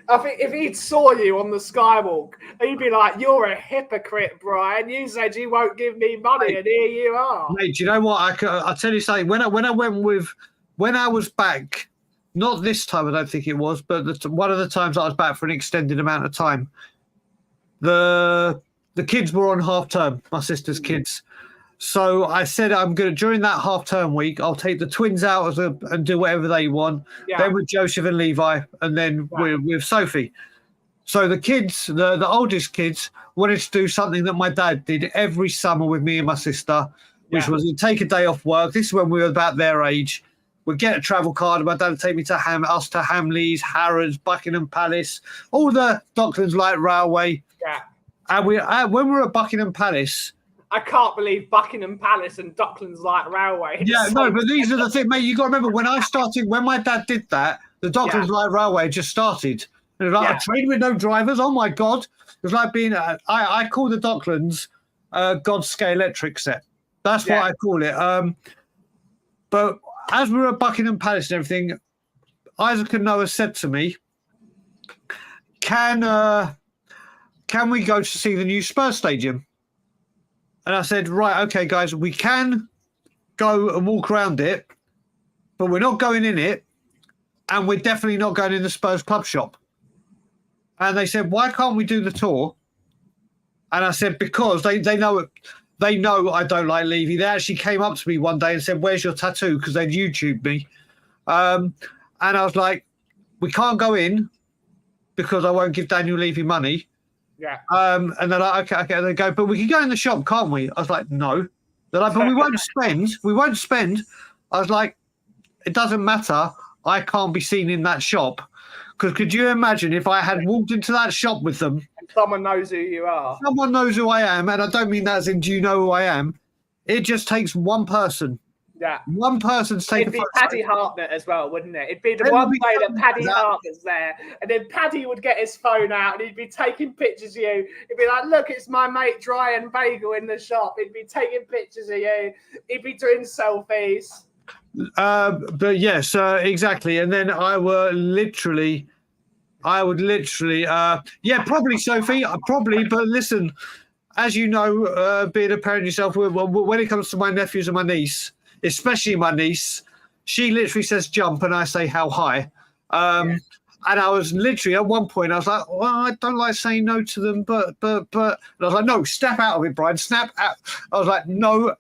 I think if he saw you on the skywalk, he'd be like, "You're a hypocrite, Brian. You said you won't give me money, and here you are." Mate, do you know what? I'll tell you something. When I was back, not this time, I don't think it was, but one of the times I was back for an extended amount of time, the kids were on half term, my sister's kids. So I said I'm going to, during that half-term week, I'll take the twins out and do whatever they want. Yeah. Then with Joseph and Levi, and then with Sophie. So the kids, the oldest kids, wanted to do something that my dad did every summer with me and my sister, which was to take a day off work. This is when we were about their age. We'd get a travel card, and my dad would take me to Hamleys, Harrods, Buckingham Palace, all the Docklands Light Railway. Yeah. And when we were at Buckingham Palace, I can't believe Buckingham Palace and Docklands Light Railway. Yeah, no, but these are the things, mate. You got to remember when my dad did that, the Docklands Light Railway just started. And it was like a train with no drivers. Oh my God! It was like being. I call the Docklands God's Scale Electric set. That's what I call it. But as we were at Buckingham Palace and everything, Isaac and Noah said to me, "Can we go to see the new Spurs stadium?" And I said, right, okay, guys, we can go and walk around it, but we're not going in it, and we're definitely not going in the Spurs club shop. And they said, why can't we do the tour? And I said, because they know I don't like Levy. They actually came up to me one day and said, where's your tattoo? Because they'd YouTubed me. And I was like, we can't go in because I won't give Daniel Levy money. Yeah. And they're like, okay. They go, but we can go in the shop, can't we? I was like, no. They're like, but we won't spend. We won't spend. I was like, it doesn't matter. I can't be seen in that shop. Because could you imagine if I had walked into that shop with them? And someone knows who you are. Someone knows who I am. And I don't mean that as in, do you know who I am? It just takes one person. Yeah. One person's taking. It'd be Paddy Hartnett as well, wouldn't it? It'd be the one way that Paddy Hartnett's there. And then Paddy would get his phone out and he'd be taking pictures of you. He'd be like, look, it's my mate Dry and Bagel in the shop. He'd be taking pictures of you. He'd be doing selfies. But yes, exactly. And then I would literally, probably Sophie, probably. But listen, as you know, being a parent yourself, when it comes to my nephews and my niece, especially my niece, she literally says jump and I say how high. And I was literally at one point, I was like, well, I don't like saying no to them, but and I was like, no, snap out of it, Brian, snap out. I was like, no.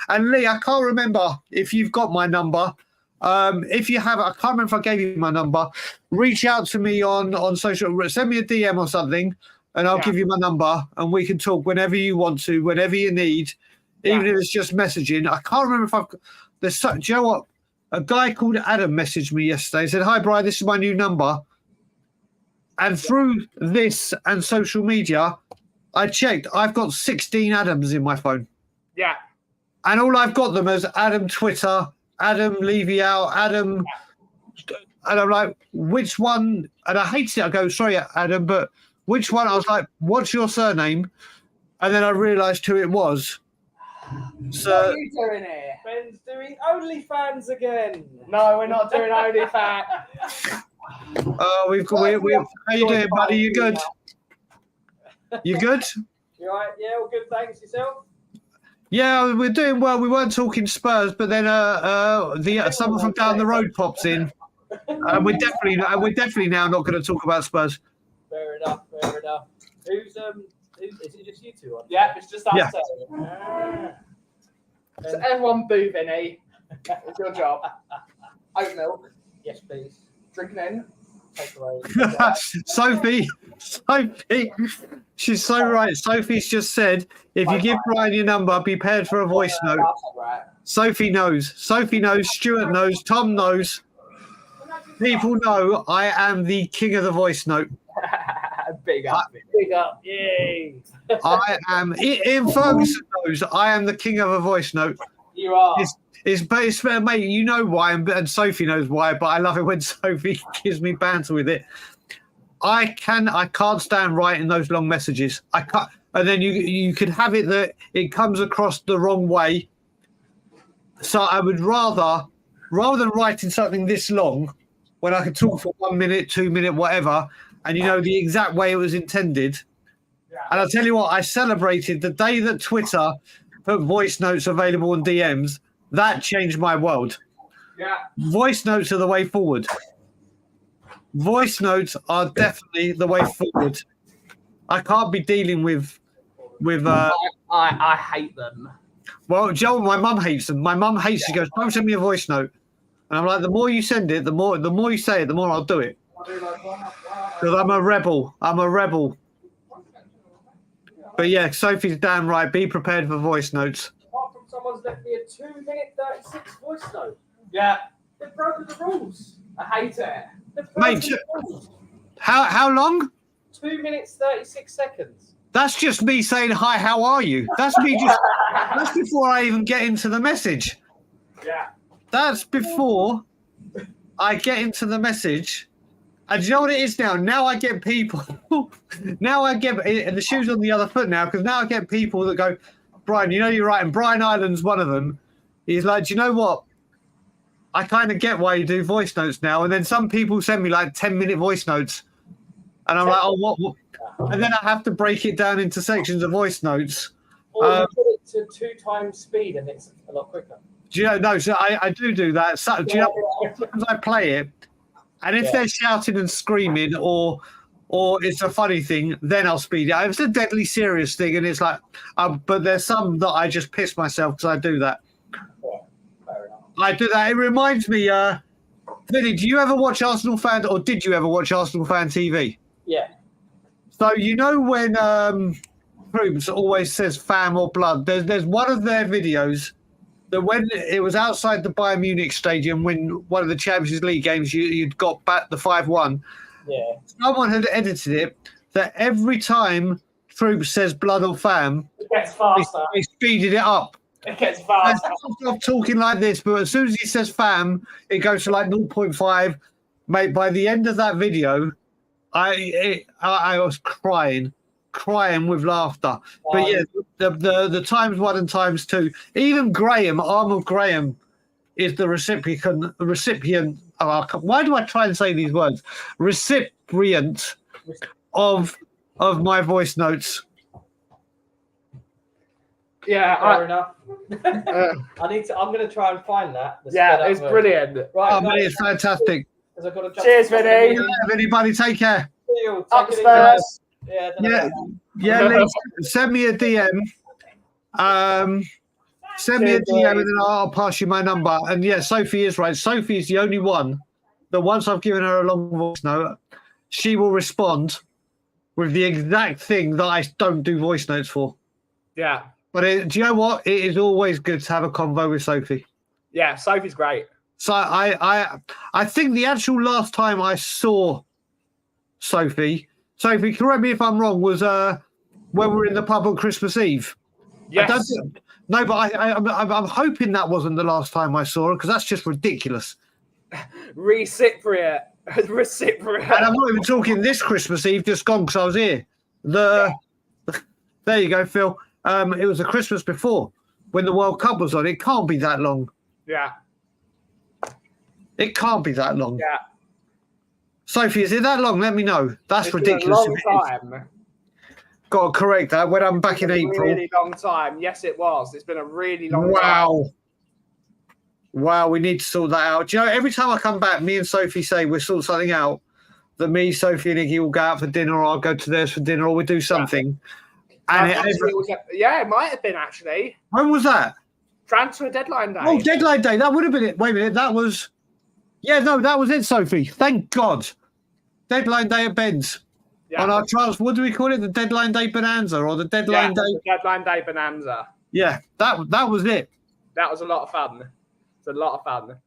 And Lee, I can't remember if you've got my number. If you have, I can't remember if I gave you my number. Reach out to me on social, send me a DM or something. and I'll Yeah. give you my number, and we can talk whenever you want to, whenever you need, even if it's just messaging. I can't remember if I've. Do you know what? A guy called Adam messaged me yesterday. He said, "Hi, Brian, this is my new number." And through this and social media, I checked. I've got 16 Adams in my phone. Yeah. And all I've got them as Adam Twitter, Adam Levy out, Adam. And I'm like, which one? And I hate it. I go, sorry, Adam, but which one? I was like, what's your surname? And then I realised who it was. So, What are you doing here? Ben's doing OnlyFans again. No, we're not doing OnlyFans. we've got. How you doing, buddy? You good? You good? You all right? Yeah, all good. Thanks. Yourself? Yeah, we're doing well. We weren't talking Spurs, but then someone from down the road pops in. We're definitely now not going to talk about Spurs. Fair enough. Fair enough. Is it just you two on? Yeah, it's just us Yeah. two. So everyone boo Vinny. It's your job. Oat milk. Yes, please. Drinking in. Take away. Sophie, she's so right. Sophie's just said, if you give Brian your number, be prepared for a voice note. Right. Sophie knows. Stuart knows. Tom knows. People know I am the king of the voice note. Big up. Big up. Yay. I am. Ian Ferguson knows I am the king of a voice note. You are. It's mate, you know why, and Sophie knows why, but I love it when Sophie gives me banter with it. I can't stand writing those long messages. I can't, and then you could have it that it comes across the wrong way. So I would rather than writing something this long, when I could talk for 1 minute, 2 minute, whatever, and you know the exact way it was intended. And I'll tell you what, I celebrated the day that Twitter put voice notes available on DMs. That changed my world. Yeah. Voice notes are the way forward. Voice notes are definitely the way forward. I can't be dealing with. I hate them. Well, Joe, my mum hates them. My mum hates. She goes, "Don't send me a voice note," and I'm like, "The more you send it, the more you say it, the more I'll do it." Because I'm a rebel. But yeah, Sophie's damn right. Be prepared for voice notes. Apart from someone's left me a 2-minute 36 voice note. Yeah. They've broken the rules. I hate it. They've broken Mate, the rules. how long? 2 minutes 36 seconds. That's just me saying hi. How are you? That's me just. That's before I even get into the message. Yeah. That's before I get into the message. And do you know what it is now? Now I get people. Now I get and the shoe's on the other foot now, because now I get people that go, Brian, you know you're right, and Brian Ireland's one of them. He's like, do you know what? I kind of get why you do voice notes now. And then some people send me like 10-minute voice notes, and I'm like, oh, what? And then I have to break it down into sections of voice notes. Or you put it to 2 times speed and it's a lot quicker. Do you know? No, so I do that. So, do you know? Sometimes I play it, and if they're shouting and screaming, or it's a funny thing, then I'll speed it. If it's a deadly serious thing, and it's like, but there's some that I just piss myself because I do that. Yeah, fair enough. I do that. It reminds me, Vinny, do you ever watch Arsenal Fan, or did you ever watch Arsenal Fan TV? Yeah. So you know when Proops always says "fam" or "blood." There's one of their videos that when it was outside the Bayern Munich stadium, when one of the Champions League games you'd got back the 5-1. Yeah. Someone had edited it that every time Proops says "blood" or "fam," It gets faster. they speeded it up. It gets I faster. stop talking like this, but as soon as he says "fam," it goes to like 0.5. Mate, by the end of that video, I was crying with laughter. But yeah, the times 1 and times 2. Even Graham, Arnold Graham, is the recipient. Why do I try and say these words? Recipient of my voice notes. Yeah. Fair enough. I'm going to try and find that. the Yeah, sped up it's version. brilliant. Right. Oh, mate, it's fantastic. 'Cause I've got to jump. Cheers, Vinny. Anybody, take care. Up Take it Spurs. easy. Yeah. Yeah, Lee, send me a DM. Send me a DM and then I'll pass you my number. And yeah, Sophie is right. Sophie is the only one that once I've given her a long voice note, she will respond with the exact thing that I don't do voice notes for. Yeah. But do you know what? It is always good to have a convo with Sophie. Yeah, Sophie's great. So I think the actual last time I saw Sophie, correct me if I'm wrong, was when we were in the pub on Christmas Eve. Yes. No, but I'm hoping that wasn't the last time I saw her, because that's just ridiculous. Reciprocate. And I'm not even talking this Christmas Eve, just gone because I was here. There you go, Phil. It was the Christmas before when the World Cup was on. It can't be that long. Yeah. It can't be that long. Yeah. Sophie, is it that long? Let me know. That's It's ridiculous. been a long time. Got to correct that when I'm back in April. Really long time. Yes, it was. It's been a really long time. Wow, we need to sort that out. Do you know, every time I come back, me and Sophie say we'll sort something out, that me, Sophie, and Iggy will go out for dinner, or I'll go to theirs for dinner, or we do something. Yeah. It might have been, actually. When was that? Transfer deadline day. Oh, deadline day. That would have been it. Wait a minute. That was... Yeah, no, that was it, Sophie. Thank God. Deadline day at Ben's. Yeah. On our trials, what do we call it? The deadline day bonanza, or the deadline day? The deadline day bonanza. Yeah, that was it. That was a lot of fun. It's a lot of fun.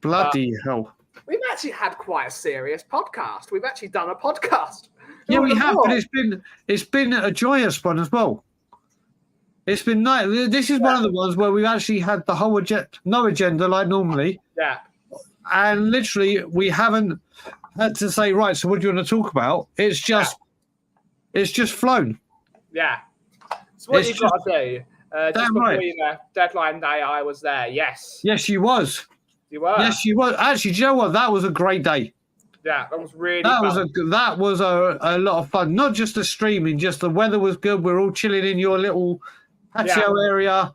Bloody hell. We've actually had quite a serious podcast. We've actually done a podcast. Yeah, we have, but it's been a joyous one as well. It's been nice. This is one of the ones where we've actually had the whole no agenda like normally. Yeah. And literally, we haven't had to say, right, so what do you want to talk about? It's just flown. Yeah. So what It's you've got to do, just before right. you left, deadline day, I was there. Yes. Yes, you was. You were. Yes, you was. Actually, do you know what? That was a great day. Yeah, that was really fun. That was a lot of fun. Not just the streaming, just the weather was good. We're all chilling in your little patio area.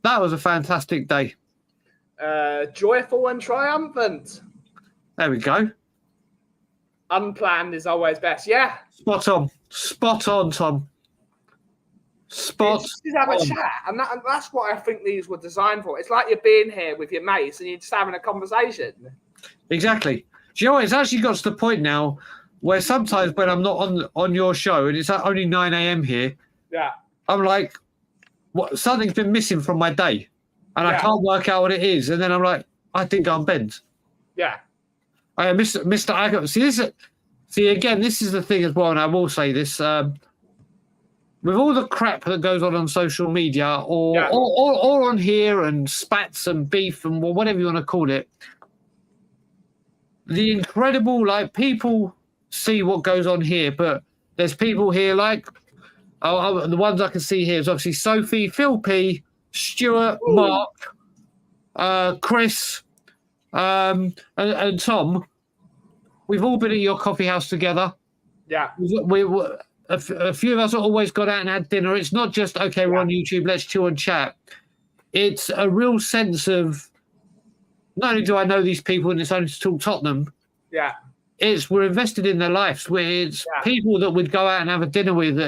That was a fantastic day. Joyful and triumphant. There we go. Unplanned is always best. Yeah. Spot on, Tom. Just have a chat, and that's what I think these were designed for. It's like you're being here with your mates and you're just having a conversation. Exactly. Do you know what? It's actually got to the point now where sometimes when I'm not on your show and it's only 9 a.m. here, I'm like, what? Something's been missing from my day, and I can't work out what it is. And then I'm like, I think I'm bent. Yeah. Mr. Agatha. See, again, this is the thing as well, and I will say this. With all the crap that goes on social media or on here and spats and beef and whatever you want to call it, the incredible, like, people see what goes on here, but there's people here like, the ones I can see here is obviously Sophie, Phil P, Stuart, Mark, Chris, and Tom. We've all been at your coffee house together. Yeah. A few of us have always got out and had dinner. It's not just, okay, we're on YouTube, let's chill and chat. It's a real sense of, not only do I know these people and it's only to talk Tottenham, we're invested in their lives. It's people that we'd go out and have a dinner with.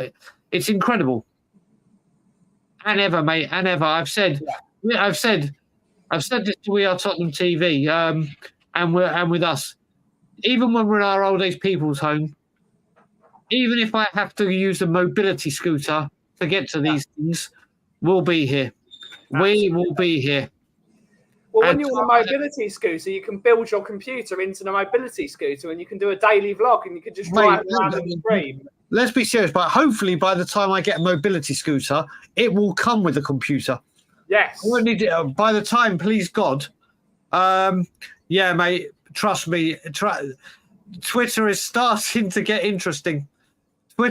It's incredible. And ever, mate, and ever. I've said this to We Are Tottenham TV, and with us. Even when we're in our old age people's home, even if I have to use a mobility scooter to get to these things, we'll be here. Absolutely. We will be here. Well, when you're on a mobility scooter, you can build your computer into the mobility scooter and you can do a daily vlog and you can just drive around and stream. Let's be serious, but hopefully by the time I get a mobility scooter, it will come with a computer. Yes. I won't need it, by the time, please God. Yeah, mate, trust me. Twitter is starting to get interesting. Oh,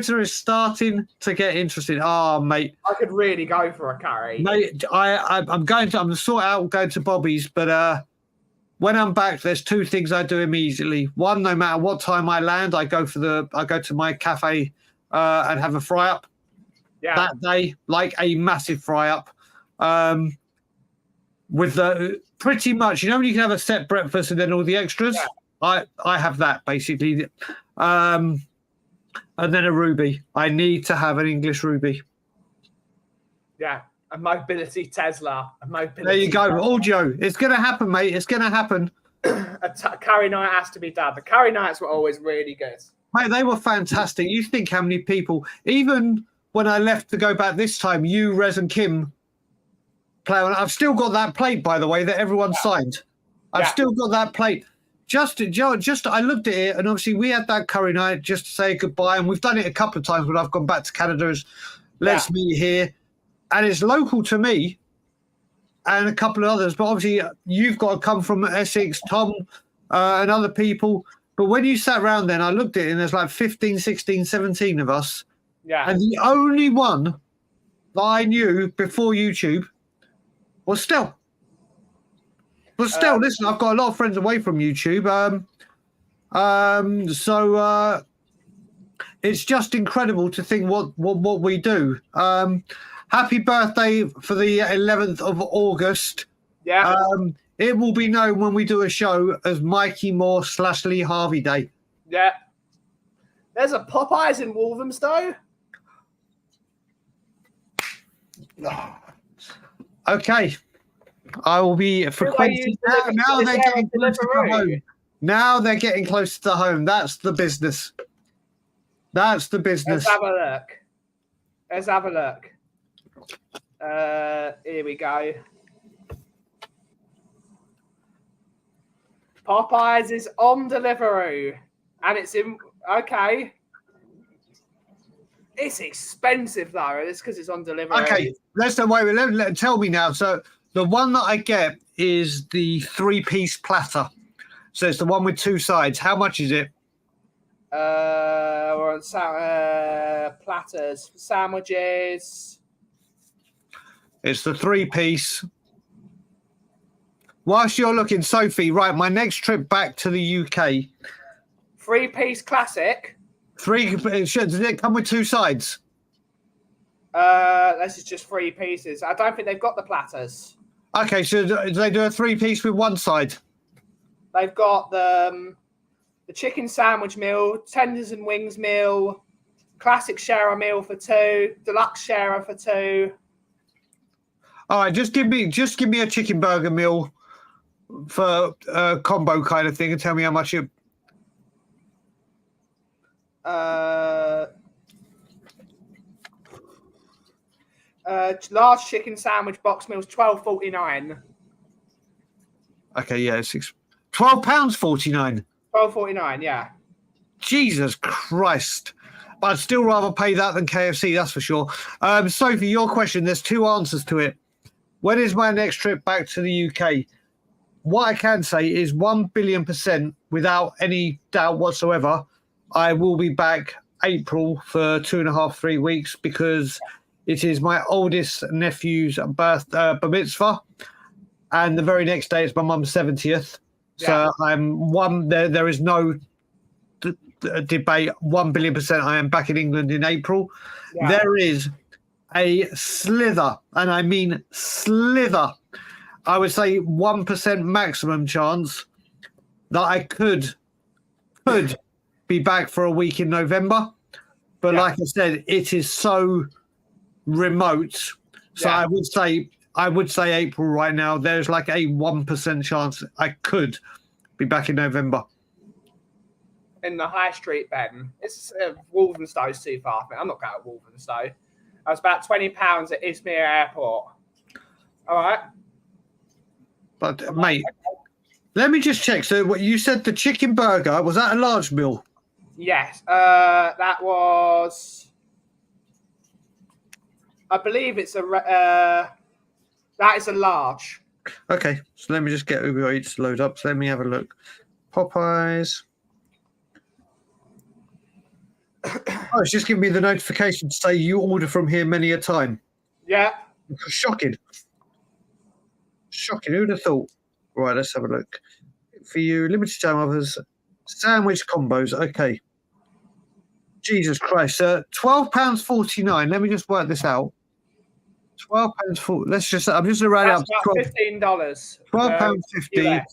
mate. I could really go for a curry. Mate, I'm going to sort out going to Bobby's, but when I'm back, there's two things I do immediately. One, no matter what time I land, I go to my cafe and have a fry up. Yeah. That day, like a massive fry up. With the pretty much, you know, when you can have a set breakfast and then all the extras. Yeah. I have that basically. And then a ruby. I need to have an English ruby. Yeah, a mobility Tesla. There you go, audio. It's going to happen, mate. It's going to happen. A curry night has to be done. The curry nights were always really good. Mate, they were fantastic. You think how many people, even when I left to go back this time, you, Rez, and Kim play on. I've still got that plate, by the way, that everyone signed. I've still got that plate. Just I looked at it, and obviously we had that curry night just to say goodbye, and we've done it a couple of times when I've gone back to Canada as let's meet here, and it's local to me and a couple of others, but obviously you've got to come from Essex, Tom, and other people. But when you sat around then, I looked at it, and there's like 15, 16, 17 of us. Yeah. And the only one that I knew before YouTube was Stel. But still, listen, I've got a lot of friends away from YouTube. So it's just incredible to think what we do. Happy birthday for the 11th of August. Yeah. It will be known when we do a show as Mikey Moore / Lee Harvey Day. Yeah. There's a Popeyes in Walthamstow. Okay. I will be frequenting now. They're getting closer to home. Now they're getting closer to home. That's the business. That's the business. Let's have a look. Here we go. Popeyes is on Deliveroo, and it's in. Okay. It's expensive though. It's because it's on Deliveroo. Okay, tell me now. So the one that I get is the 3-piece platter. So it's the one with 2 sides. How much is it? We're on platters, sandwiches. It's the 3-piece. Whilst you're looking, Sophie, right, my next trip back to the UK. 3-piece classic. Does it come with 2 sides? This is just 3 pieces. I don't think they've got the platters. Okay, so do they do a 3-piece with 1 side? They've got the chicken sandwich meal, tenders and wings meal, classic sharer meal for 2, deluxe sharer for 2. All right, just give me a chicken burger meal for a combo kind of thing, and tell me how much it. Large chicken sandwich box meals, £12.49. Okay, yeah, it's £12.49. £12.49, yeah. Jesus Christ. But I'd still rather pay that than KFC, that's for sure. Sophie, your question, there's 2 answers to it. When is my next trip back to the UK? What I can say is 1,000,000,000% without any doubt whatsoever, I will be back April for 2.5, 3 weeks because it is my oldest nephew's bar mitzvah. And the very next day it's my mum's 70th. So there is no debate. 1,000,000,000% I am back in England in April. Yeah. There is a slither, and I mean slither, I would say 1% maximum chance that I could be back for a week in November. But like I said, it is so remote. So I would say April right now. There's like a 1% chance I could be back in November. In the high street, Ben. It's Walthamstow's too far for me. I'm not going to Walthamstow. I was about £20 at Izmir Airport. All right. But mate, let me just check. So what you said, the chicken burger, was that a large meal? Yes. That was. I believe it's that is a large. Okay, so let me just get Uber Eats to load up. So let me have a look. Popeyes. Oh, it's just giving me the notification to say you order from here many a time. Yeah. Shocking. Who'd have thought? Right, let's have a look. For you, limited time offers, sandwich combos. Okay. Jesus Christ. £12.49. Let me just work this out. £12.40. Let's just. I'm just around up. $15. £12.50.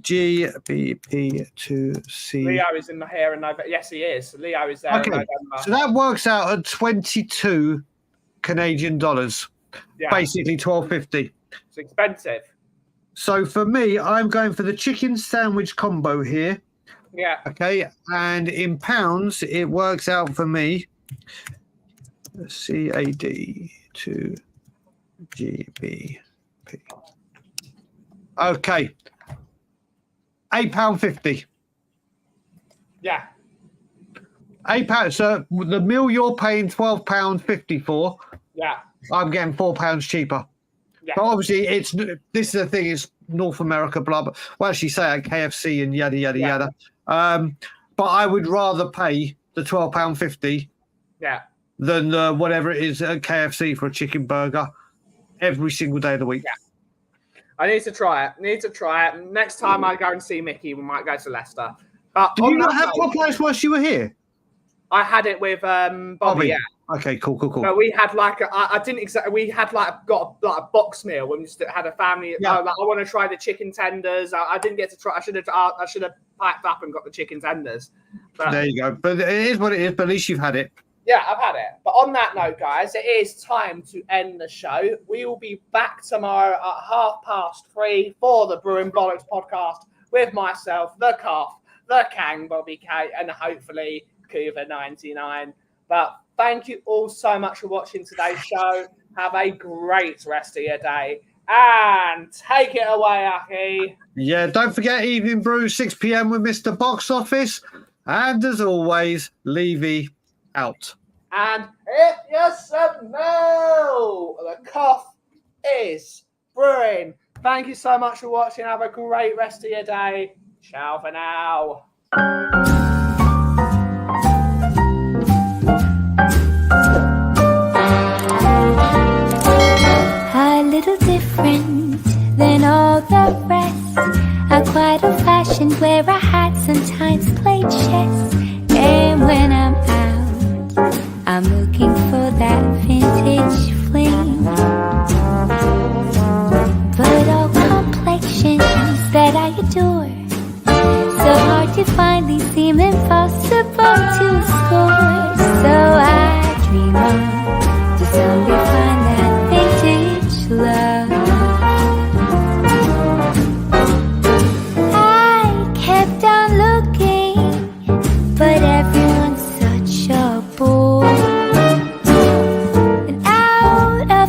GBP2C. Leo is in here in November. Yes, he is. Leo is there in November. So that works out at 22 Canadian dollars. Yeah. Basically $12.50. It's expensive. So for me, I'm going for the chicken sandwich combo here. Yeah. Okay, and in pounds, it works out for me. CAD to GBP. Okay, £8.50. Yeah. £8. So the meal you're paying £12.50 for, Yeah. I'm getting £4 cheaper. Yeah. But obviously, this is the thing. It's North America, blah blah. Well, actually, say KFC and yada yada Yeah. yada. But I would rather pay the £12.50 Yeah. than the whatever it is at KFC for a chicken burger every single day of the week. Yeah. I need to try it. Next time I go and see Mickey, we might go to Leicester. But Did you not have Popeyes whilst you were here? I had it with Bobby. Yeah. Okay, cool. But we had I didn't exactly. We had got a box meal when we just had a family. Yeah. I want to try the chicken tenders. I didn't get to try. I should have packed up and got the chicken tenders. But, there you go. But it is what it is. But at least you've had it. yeah, I've had it. But on that note, guys, it is time to end the show. We will be back tomorrow at 3:30 for the Brewing Bollocks podcast with myself, the Cough, the Kang, Bobby K, and hopefully Kuva 99. But thank you all so much for watching today's show. Have a great rest of your day. And take it away, Aki. Yeah, don't forget Evening Brew, 6 p.m. with Mr. Box Office. And as always, Levy out. And if you smell, the Cough is brewing. Thank you so much for watching. Have a great rest of your day. Ciao for now. A little different than all the rest. I quite old-fashioned where I had sometimes played chess. And when I'm out, I'm looking for that vintage fling. But all complexions that I adore, so hard to find, these seem impossible to score.